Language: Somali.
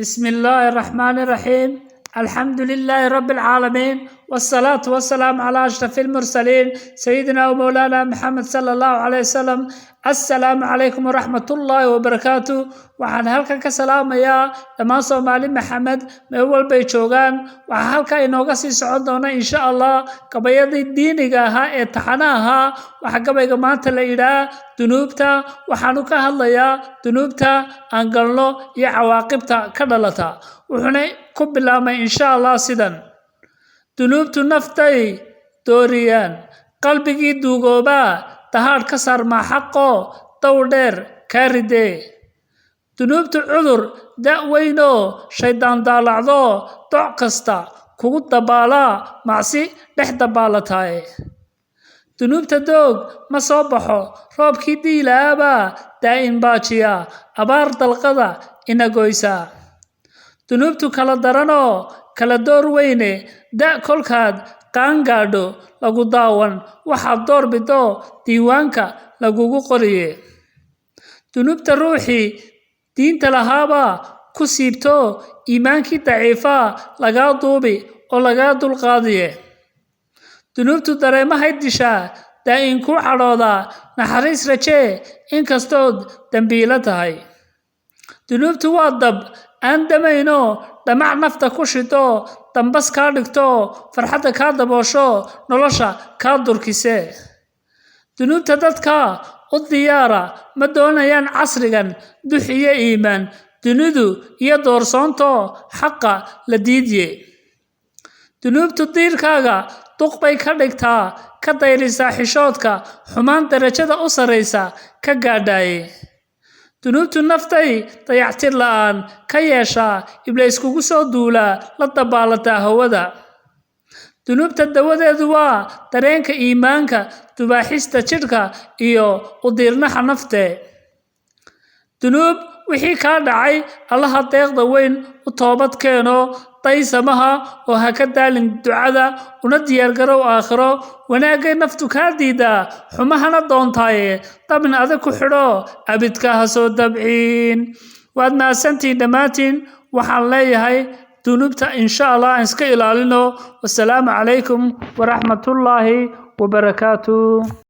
بسم الله الرحمن الرحيم. الحمد لله رب العالمين، والصلاة والسلام على أشرف المرسلين سيدنا ومولانا محمد صلى الله عليه وسلم. السلام عليكم ورحمة الله وبركاته. waxaan halkan ka salaamayaa dhammaan Soomaali Maxamed meel walba ay joogaan. waxaan halkan inooga sii socon doona insha Allah gabayadii diiniga ahaa ee taxanaha ahaa. waxa gabayga maanta la yiraahdaa dunuubta. waxaanu ka hadlayaa dunuubta aan galno iyo cawaaqibta ka dhalata. wuxuuna ku bilaabmay insha Allah sidan: dunuubtu naftay dooriyaan qalbigii duugooba tahaad ka sarma xaqo dawdheer ka ridee. dunuubtu cudur da'weyno shaydaan daalacdo doc kasta kugu dabaala macsi dhex dabaalataay. dunuubta doog ma soo baxo roobkii diilaaba daa'im baajiya abaar dalqada ina goysa. dunuubtu kala darano kala door weyne da' kolkaad qaangaadho lagu daawan waxaad door bido diiwaanka lagugu qoriye. dunuubta ruuxii diinta lahaaba ku siibto iimaankii daciifa lagaa duubi oo lagaa dulqaadiye. dunuubtu dareemahay dishaa daa'in ku cadhooda naxariis rajee inkastood dambiila tahay. dunuubtu waa dab aan damayno dhamac nafta ku shido dambas kaa dhigto farxadda kaa daboosho nolosha kaa durkise. dunuubta dadka u diyaara ma doonayaan casrigan dux iyo iimaan dunidu iyo doorsoonto xaqa la diidiye. dunuubtu diirkaaga duq bay ka dhigtaa ka dayrisaa xishoodka xumaan darajada u sarraysa ka gaadhaaye. dunuubtu naftay dayactir la'aan ka yeeshaa iblays kugu soo duulaa la dabaalataa hawada. dunuubta dawadeedu waa dareenka iimaanka dubaaxista jidhka iyo u diirnaxa nafte. dunuub wixii kaa dhacay allaha deeqda weyn u toobad keeno daysamaha oo ha ka daalin ducada una diyaargarow aakhiro. wanaagay naftu kaa diidaa xumahana doontaaye dabin adag ku xidho abidka ha soo dabciin. waad mahadsantihiin dhammaantiin. waxaan leeyahay dunuubta insha Allah aan iska ilaalino. wassalaamu calaykum waraxmatullaahi wabarakaatuh.